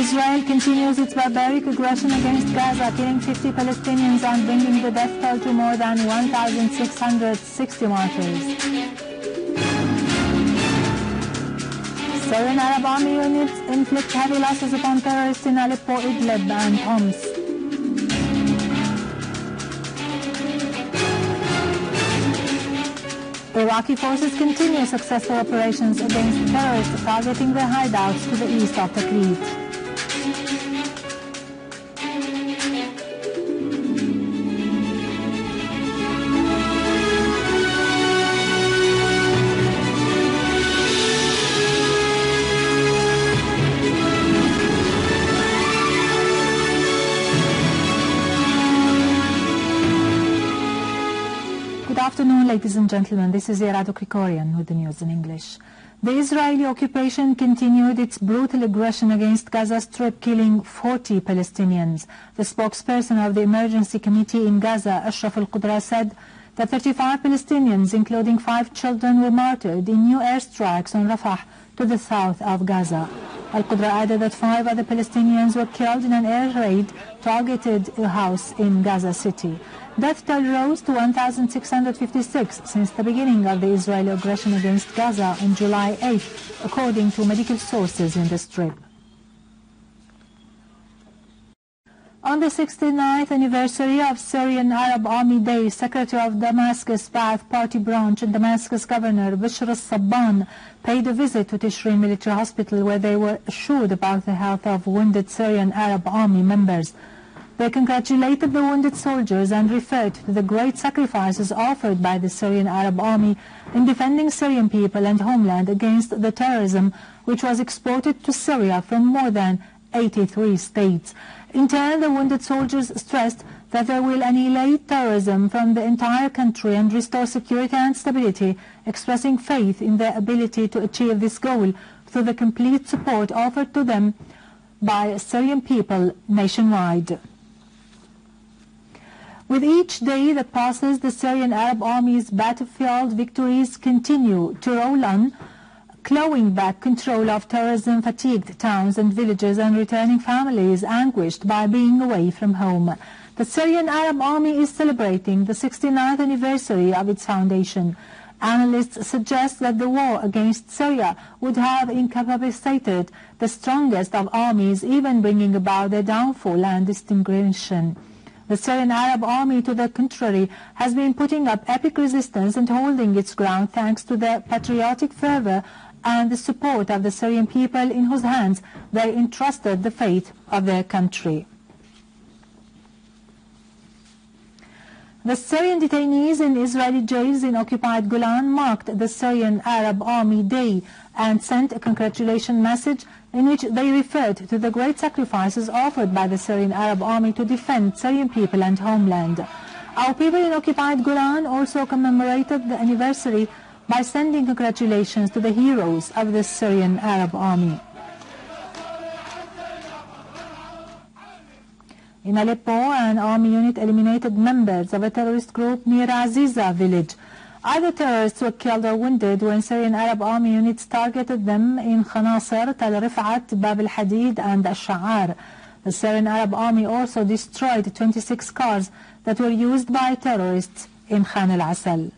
Israel continues its barbaric aggression against Gaza, killing 50 Palestinians and bringing the death toll to more than 1,660 martyrs. Syrian Arab Army units inflict heavy losses upon terrorists in Aleppo, Idlib and Homs. Iraqi forces continue successful operations against terrorists targeting their hideouts to the east of Tikrit. Good afternoon, ladies and gentlemen. This is Irado Krikorian with the news in English. The Israeli occupation continued its brutal aggression against Gaza Strip, killing 40 Palestinians. The spokesperson of the Emergency Committee in Gaza, Ashraf al-Qudra, said that 35 Palestinians, including 5 children, were martyred in new airstrikes on Rafah to the south of Gaza. Al-Qudra added that 5 other Palestinians were killed in an air raid targeted a house in Gaza City. Death toll rose to 1,656 since the beginning of the Israeli aggression against Gaza on July 8th, according to medical sources in the Strip. On the 69th anniversary of Syrian Arab Army Day, Secretary of Damascus Ba'ath Party branch and Damascus Governor Bashar al-Sabban paid a visit to Tishrin Military Hospital, where they were assured about the health of wounded Syrian Arab Army members. They congratulated the wounded soldiers and referred to the great sacrifices offered by the Syrian Arab Army in defending Syrian people and homeland against the terrorism which was exported to Syria from more than 83 states. In turn, the wounded soldiers stressed that they will annihilate terrorism from the entire country and restore security and stability, expressing faith in their ability to achieve this goal through the complete support offered to them by Syrian people nationwide. With each day that passes, the Syrian Arab Army's battlefield victories continue to roll on, clawing back control of terrorism-fatigued towns and villages and returning families anguished by being away from home. The Syrian Arab Army is celebrating the 69th anniversary of its foundation. Analysts suggest that the war against Syria would have incapacitated the strongest of armies, even bringing about their downfall and disintegration. The Syrian Arab Army, to the contrary, has been putting up epic resistance and holding its ground thanks to their patriotic fervor and the support of the Syrian people, in whose hands they entrusted the fate of their country. The Syrian detainees in Israeli jails in occupied Golan marked the Syrian Arab Army Day and sent a congratulation message in which they referred to the great sacrifices offered by the Syrian Arab Army to defend Syrian people and homeland. Our people in occupied Golan also commemorated the anniversary by sending congratulations to the heroes of the Syrian Arab Army. In Aleppo, an army unit eliminated members of a terrorist group near Aziza village. Either terrorists were killed or wounded when Syrian Arab Army units targeted them in Khanasar, Tal Rifat, Bab al-Hadid and al-Sha'ar. The Syrian Arab Army also destroyed 26 cars that were used by terrorists in Khan al-Asal.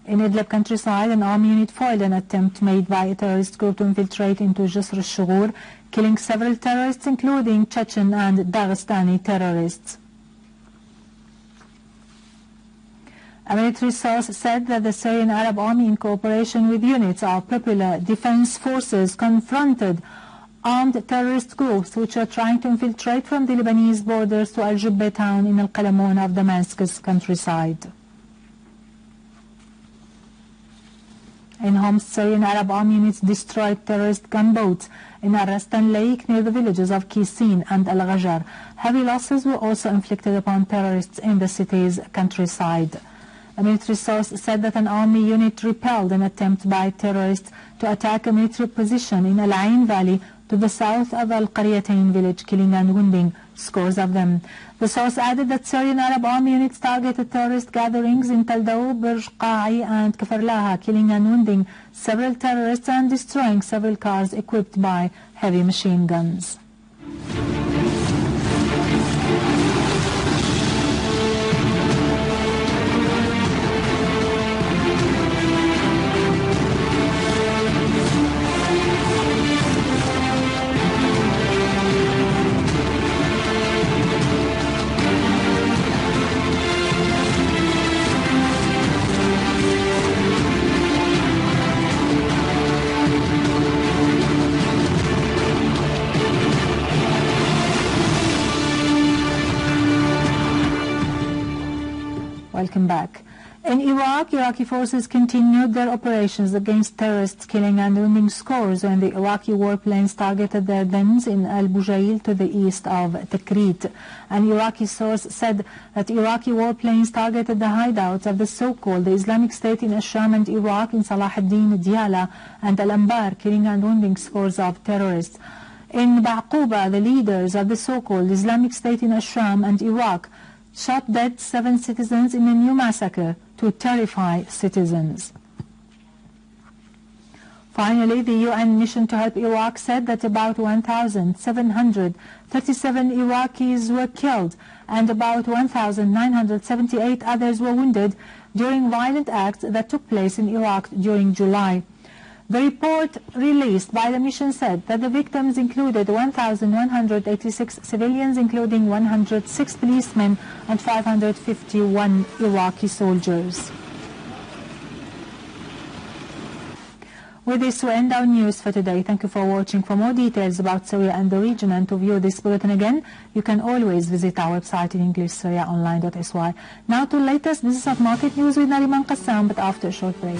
In Idlib countryside, an army unit foiled an attempt made by a terrorist group to infiltrate into Jisr al-Shughur, killing several terrorists, including Chechen and Dagestani terrorists. A military source said that the Syrian Arab Army, in cooperation with units of Popular Defense Forces, confronted armed terrorist groups which were trying to infiltrate from the Lebanese borders to Al-Jubba town in Al-Qalamoun of Damascus countryside. In Homs, Syrian Arab Army units destroyed terrorist gunboats in al-Rastan lake near the villages of Kisin and Al-Ghajar. Heavy losses were also inflicted upon terrorists in the city's countryside. A military source said that an army unit repelled an attempt by terrorists to attack a military position in Al Ain Valley to the south of Al-Qaryatain village, killing and wounding scores of them. The source added that Syrian Arab Army units targeted terrorist gatherings in Tal Daoub, Burj Qa'i and Kafarlaha, killing and wounding several terrorists and destroying several cars equipped by heavy machine guns. Welcome back. In Iraq, Iraqi forces continued their operations against terrorists, killing and wounding scores when the Iraqi warplanes targeted their dens in Al-Bujail to the east of Tikrit. An Iraqi source said that Iraqi warplanes targeted the hideouts of the so-called Islamic State in Asham and Iraq in Salah ad-Din, Diyala and Al-Anbar, killing and wounding scores of terrorists. In Ba'quba, the leaders of the so-called Islamic State in Asham and Iraq shot dead 7 citizens in a new massacre to terrify citizens. Finally, the UN mission to help Iraq said that about 1,737 Iraqis were killed and about 1,978 others were wounded during violent acts that took place in Iraq during July. The report released by the mission said that the victims included 1,186 civilians, including 106 policemen and 551 Iraqi soldiers. With this, we end our news for today. Thank you for watching. For more details about Syria and the region and to view this bulletin again, you can always visit our website in English, syriaonline.sy. Now to latest business of market news with Nariman Qassam, but after a short break.